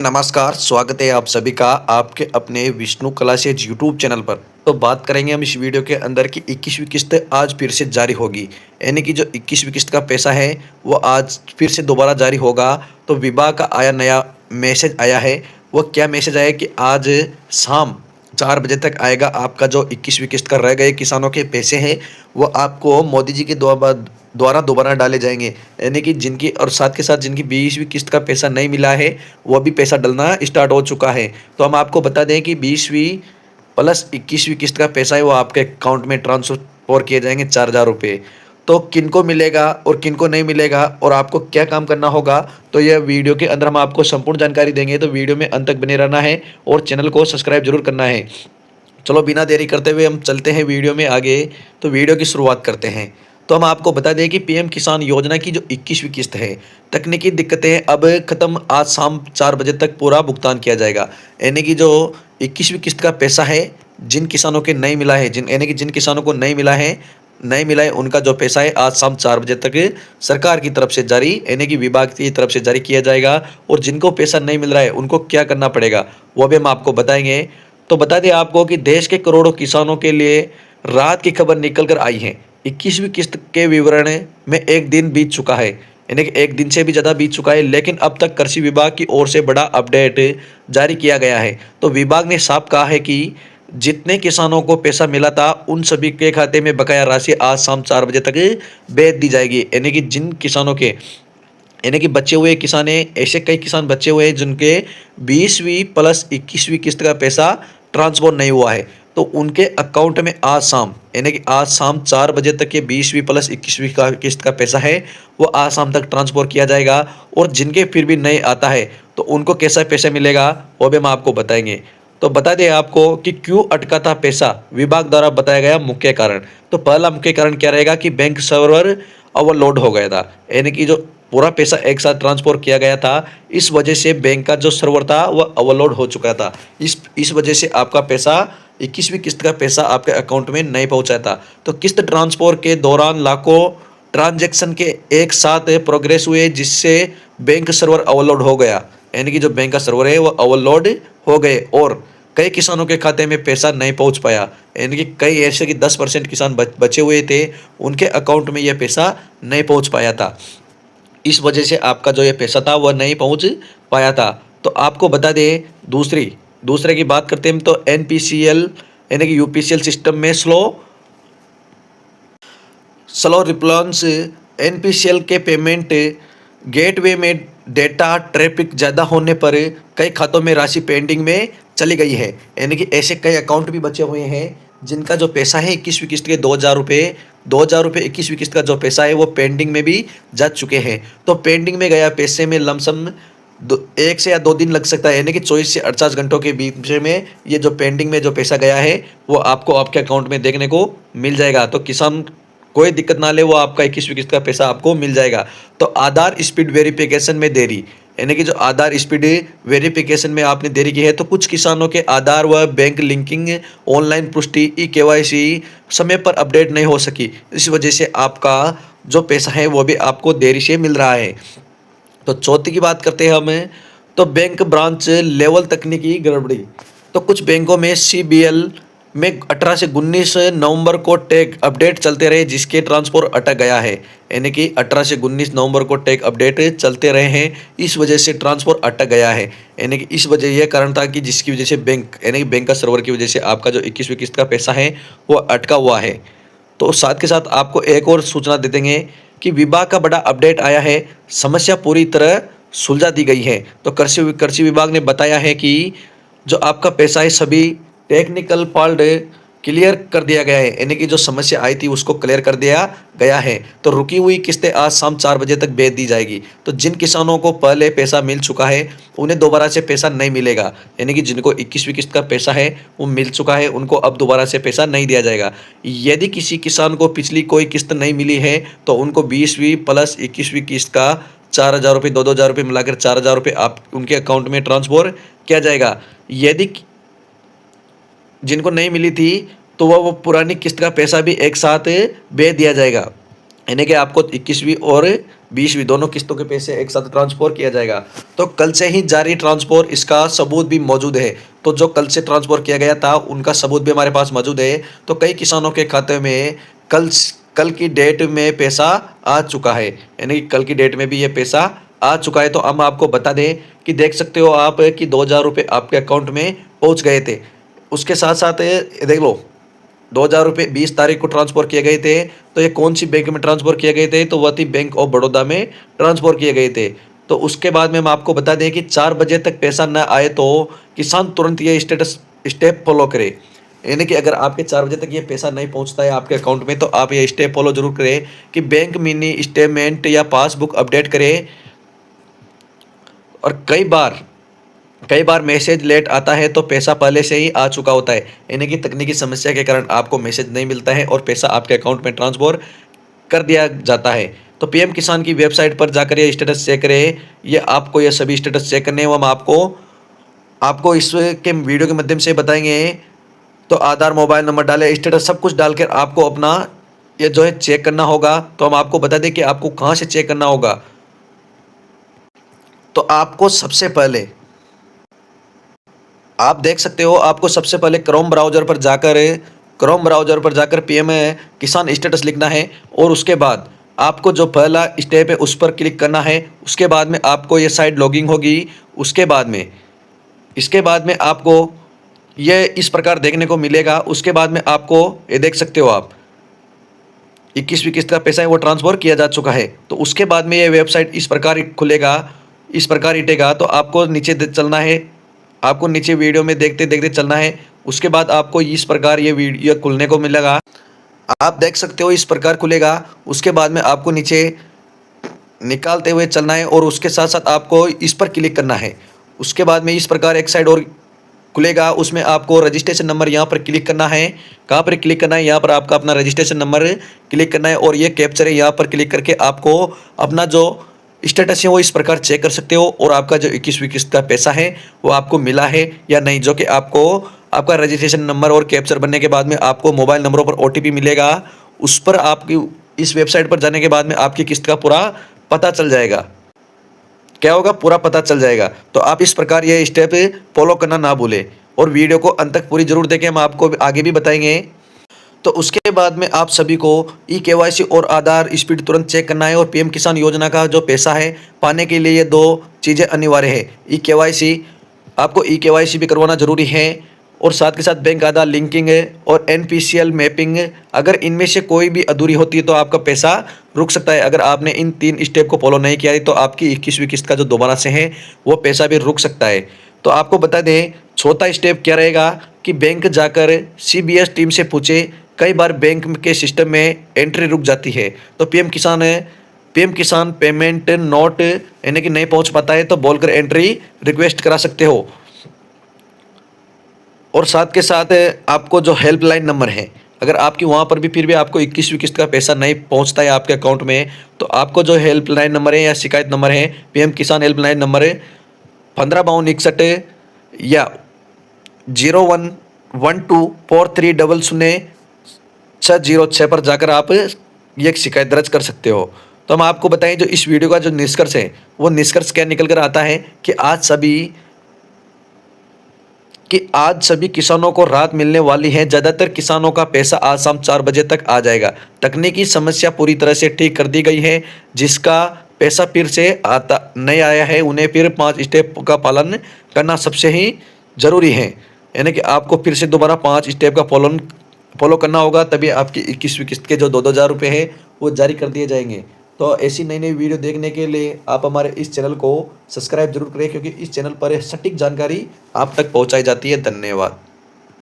नमस्कार, स्वागत है आप सभी का आपके अपने विष्णु क्लासेज यूट्यूब चैनल पर। तो बात करेंगे हम इस वीडियो के अंदर कि 21वीं किस्त आज फिर से जारी होगी। यानी कि जो 21वीं किस्त का पैसा है वो आज फिर से दोबारा जारी होगा। तो विभाग का आया नया मैसेज आया है। वो क्या मैसेज आया कि आज शाम 4 बजे तक आएगा आपका जो 21वीं किस्त का रह गए किसानों के पैसे हैं वो आपको मोदी जी के द्वारा दोबारा डाले जाएंगे। यानी कि जिनकी और साथ के साथ जिनकी 20वीं किस्त का पैसा नहीं मिला है वो भी पैसा डलना स्टार्ट हो चुका है। तो हम आपको बता दें कि 20वीं प्लस 21वीं किस्त का पैसा है वो आपके अकाउंट में ट्रांसफर किए जाएंगे 4,000 रुपये। तो किनको मिलेगा और किनको नहीं मिलेगा और आपको क्या काम करना होगा, तो यह वीडियो के अंदर हम आपको संपूर्ण जानकारी देंगे। तो वीडियो में अंत तक बने रहना है और चैनल को सब्सक्राइब जरूर करना है। चलो बिना देरी करते हुए हम चलते हैं वीडियो में आगे। तो वीडियो की शुरुआत करते हैं। तो हम आपको बता दें कि पीएम किसान योजना की जो 21वीं किस्त है, तकनीकी दिक्कतें अब खत्म, आज शाम 4 बजे तक पूरा भुगतान किया जाएगा। यानी कि जो 21वीं किस्त का पैसा है जिन किसानों के नहीं मिला है, जिन किसानों को नहीं मिला है उनका जो पैसा है आज शाम 4 बजे तक सरकार की तरफ से जारी, यानी कि विभाग की तरफ से जारी किया जाएगा। और जिनको पैसा नहीं मिल रहा है उनको क्या करना पड़ेगा वो भी हम आपको बताएंगे। तो बता दें आपको कि देश के करोड़ों किसानों के लिए राहत की खबर निकल कर आई है। 21वीं किस्त के विवरण में एक दिन बीत चुका है, यानी कि एक दिन से भी ज़्यादा बीत चुका है, लेकिन अब तक कृषि विभाग की ओर से बड़ा अपडेट जारी किया गया है। तो विभाग ने साफ कहा है कि जितने किसानों को पैसा मिला था उन सभी के खाते में बकाया राशि आज शाम 4 बजे तक भेज दी जाएगी। यानी कि जिन किसानों के बचे हुए किसान हैं, ऐसे कई किसान बचे हुए हैं जिनके 20वीं प्लस 21वीं किस्त का पैसा ट्रांसफर नहीं हुआ है, तो उनके अकाउंट में आज शाम, यानी कि आज शाम 4 बजे तक ये 20वीं प्लस 21वीं का किस्त का पैसा है वो आज शाम तक ट्रांसफर किया जाएगा। और जिनके फिर भी नहीं आता है तो उनको कैसा पैसा मिलेगा वो भी हम आपको बताएंगे। तो बता दें आपको कि क्यों अटका था पैसा, विभाग द्वारा बताया गया मुख्य कारण। तो पहला मुख्य कारण क्या रहेगा कि बैंक सर्वर ओवरलोड हो गया था, यानी कि जो पूरा पैसा एक साथ ट्रांसफर किया गया था, इस वजह से बैंक का जो सर्वर था वह ओवरलोड हो चुका था। इस वजह से आपका पैसा 21वीं किस्त का पैसा आपके अकाउंट में नहीं पहुंचा था। तो किस्त ट्रांसफर के दौरान लाखों ट्रांजैक्शन के एक साथ प्रोग्रेस हुए जिससे बैंक सर्वर ओवरलोड हो गया, यानी कि जो बैंक का सर्वर है वो ओवरलोड हो गए और कई किसानों के खाते में पैसा नहीं पहुंच पाया। यानी कि कई ऐसे कि 10% किसान बचे हुए थे, उनके अकाउंट में यह पैसा नहीं पहुंच पाया था। इस वजह से आपका जो ये पैसा था वह नहीं पहुंच पाया था। तो आपको बता दें दूसरे की बात करते हैं हम, तो एनपीसीएल यानी कि यूपीसीएल सिस्टम में स्लो रिस्पॉन्स, एनपीसीएल के पेमेंट गेटवे में डेटा ट्रैफिक ज़्यादा होने पर कई खातों में राशि पेंडिंग में चली गई है। यानी कि ऐसे कई अकाउंट भी बचे हुए हैं जिनका जो पैसा है 21वीं किस्त के 2,000 रुपये 21वीं किस्त का जो पैसा है वो पेंडिंग में भी जा चुके हैं। तो पेंडिंग में गया पैसे में लमसम 1 से या 2 दिन लग सकता है, यानी कि 24 से 48 घंटों के बीच में ये जो पेंडिंग में जो पैसा गया है वो आपको आपके अकाउंट में देखने को मिल जाएगा। तो किसान कोई दिक्कत ना ले, वो आपका 21वीं किस्त का पैसा आपको मिल जाएगा। तो आधार स्पीड वेरिफिकेशन में देरी, यानी कि जो आधार स्पीड वेरिफिकेशन में आपने देरी की है, तो कुछ किसानों के आधार व बैंक लिंकिंग, ऑनलाइन पुष्टि, केवाईसी समय पर अपडेट नहीं हो सकी। इस वजह से आपका जो पैसा है वो भी आपको देरी से मिल रहा है। तो चौथी की बात करते हैं हम, तो बैंक ब्रांच लेवल तकनीकी गड़बड़ी। तो कुछ बैंकों में सीबीएल में 18 से 19 नवंबर को टैग अपडेट चलते रहे जिसके ट्रांसफर अटक गया है। यानी कि 18 से 19 नवंबर को टैग अपडेट चलते रहे हैं, इस वजह से ट्रांसफर अटक गया है। यानी कि इस वजह यह कारण था कि जिसकी वजह से यानी कि बैंक का सर्वर की वजह से आपका जो 21वीं किस्त का पैसा है वो अटका हुआ है। तो साथ के साथ आपको एक और सूचना दे देंगे कि विभाग का बड़ा अपडेट आया है, समस्या पूरी तरह सुलझा दी गई है। तो कृषि विभाग ने बताया है कि जो आपका पैसा है सभी टेक्निकल फॉल्ट क्लियर कर दिया गया है, यानी कि जो समस्या आई थी उसको क्लियर कर दिया गया है। तो रुकी हुई किस्तें आज शाम 4 बजे तक भेज दी जाएगी। तो जिन किसानों को पहले पैसा मिल चुका है उन्हें दोबारा से पैसा नहीं मिलेगा, यानी कि जिनको 21वीं किस्त का पैसा है वो मिल चुका है उनको अब दोबारा से पैसा नहीं दिया जाएगा। यदि किसी किसान को पिछली कोई किस्त नहीं मिली है तो उनको 20वीं प्लस 21वीं किस्त का 4,000 रुपये 2,000 रुपये मिलाकर 4,000 रुपये आप उनके अकाउंट में ट्रांसफर किया जाएगा। यदि जिनको नहीं मिली थी तो वो पुरानी किस्त का पैसा भी एक साथ भेज दिया जाएगा, यानी कि आपको 21वीं और 20वीं दोनों किस्तों के पैसे एक साथ ट्रांसफर किया जाएगा। तो कल से ही जारी ट्रांसफर, इसका सबूत भी मौजूद है। तो जो कल से ट्रांसफर किया गया था उनका सबूत भी हमारे पास मौजूद है। तो कई किसानों के खाते में कल की डेट में पैसा आ चुका है, यानी कि कल की डेट में भी ये पैसा आ चुका है। तो हम आपको बता दें कि देख सकते हो आप कि 2,000 रुपये आपके अकाउंट में पहुंच गए थे। उसके साथ साथ देख लो 2,000 रुपये 20 तारीख को ट्रांसफ़र किए गए थे। तो ये कौन सी बैंक में ट्रांसफ़र किए गए थे, तो वह थी बैंक ऑफ बड़ौदा में ट्रांसफ़र किए गए थे। तो उसके बाद में हम आपको बता दें कि 4 बजे तक पैसा न आए तो किसान तुरंत ये स्टेप फॉलो करे, यानी कि अगर आपके 4 बजे तक ये पैसा नहीं पहुंचता है आपके अकाउंट में तो आप ये स्टेप फॉलो जरूर करें कि बैंक मिनी स्टेटमेंट या पासबुक अपडेट करें। और कई बार मैसेज लेट आता है तो पैसा पहले से ही आ चुका होता है, यानी कि तकनीकी समस्या के कारण आपको मैसेज नहीं मिलता है और पैसा आपके अकाउंट में ट्रांसफर कर दिया जाता है। तो पीएम किसान की वेबसाइट पर जाकर ये स्टेटस चेक करें। ये आपको ये सभी स्टेटस चेक करने हैं, हम आपको इसके वीडियो के माध्यम से बताएंगे। तो आधार, मोबाइल नंबर डालें, स्टेटस सब कुछ डालकर आपको अपना ये जो है चेक करना होगा। तो हम आपको बता दें कि आपको कहाँ से चेक करना होगा। तो आपको सबसे पहले आप देख सकते हो, आपको सबसे पहले क्रोम ब्राउज़र पर जाकर पीएम किसान स्टेटस लिखना है और उसके बाद आपको जो पहला स्टेप है उस पर क्लिक करना है। उसके बाद में आपको ये साइट लॉगिंग होगी। इसके बाद में आपको ये इस प्रकार देखने को मिलेगा। उसके बाद में आपको ये देख सकते हो आप 21वीं किस्त का पैसा है वो ट्रांसफ़र किया जा चुका है। तो उसके बाद में ये वेबसाइट इस प्रकार खुलेगा, इस प्रकार हिटेगा। तो आपको नीचे चलना है, आपको नीचे वीडियो में देखते देखते चलना है। उसके बाद आपको इस प्रकार ये वीडियो खुलने को मिलेगा, आप देख सकते हो इस प्रकार खुलेगा। उसके बाद में आपको नीचे निकालते हुए चलना है और उसके साथ साथ आपको इस पर क्लिक करना है। उसके बाद में इस प्रकार एक साइड और खुलेगा, उसमें आपको रजिस्ट्रेशन नंबर यहाँ पर क्लिक करना है। कहाँ पर क्लिक करना है, यहाँ पर आपका अपना रजिस्ट्रेशन नंबर क्लिक करना है और ये कैप्चर है, यहाँ पर क्लिक करके आपको अपना जो स्टेटस है वो इस प्रकार चेक कर सकते हो और आपका जो 21वीं किस्त का पैसा है वो आपको मिला है या नहीं। जो कि आपको आपका रजिस्ट्रेशन नंबर और कैप्चर बनने के बाद में आपको मोबाइल नंबरों पर OTP मिलेगा। उस पर आपकी इस वेबसाइट पर जाने के बाद में आपकी किस्त का पूरा पता चल जाएगा। क्या होगा, पूरा पता चल जाएगा। तो आप इस प्रकार ये स्टेप फॉलो करना ना भूलें और वीडियो को अंत तक पूरी जरूर देखें, हम आपको आगे भी बताएंगे। तो उसके बाद में आप सभी को KYC और आधार स्पीड तुरंत चेक करना है और पीएम किसान योजना का जो पैसा है पाने के लिए ये 2 चीज़ें अनिवार्य है। KYC, आपको KYC भी करवाना जरूरी है और साथ के साथ बैंक आधार लिंकिंग और NPCL मैपिंग। अगर इनमें से कोई भी अधूरी होती है तो आपका पैसा रुक सकता है। अगर आपने इन 3 स्टेप को फॉलो नहीं किया है तो आपकी 21वीं किस्त का जो दोबारा से है वो पैसा भी रुक सकता है। तो आपको बता दें चौथा स्टेप क्या रहेगा कि बैंक जाकर CBS टीम से पूछे। कई बार बैंक के सिस्टम में एंट्री रुक जाती है तो पीएम किसान पेमेंट नोट यानी कि नहीं पहुंच पाता है तो बोलकर एंट्री रिक्वेस्ट करा सकते हो। और साथ के साथ आपको जो हेल्पलाइन नंबर है, अगर आपकी वहाँ पर भी फिर भी आपको 21वीं किस्त का पैसा नहीं पहुँचता है आपके अकाउंट में तो आपको जो हेल्पलाइन नंबर है या शिकायत नंबर है पीएम किसान हेल्पलाइन नंबर 155261 या 011243000606 पर जाकर आप ये शिकायत दर्ज कर सकते हो। तो हम आपको बताएं जो इस वीडियो का जो निष्कर्ष है वो निष्कर्ष क्या निकल कर आता है कि आज सभी किसानों को राहत मिलने वाली है। ज़्यादातर किसानों का पैसा आज शाम 4 बजे तक आ जाएगा। तकनीकी समस्या पूरी तरह से ठीक कर दी गई है। जिसका पैसा फिर से आता नहीं आया है उन्हें फिर 5 स्टेप का पालन करना सबसे ही ज़रूरी है, यानी कि आपको फिर से दोबारा 5 स्टेप का फॉलो करना होगा, तभी आपकी 21वीं किस्त के जो 2,000 रुपये हैं वो जारी कर दिए जाएंगे। तो ऐसी नई नई वीडियो देखने के लिए आप हमारे इस चैनल को सब्सक्राइब जरूर करें, क्योंकि इस चैनल पर सटीक जानकारी आप तक पहुंचाई जाती है। धन्यवाद।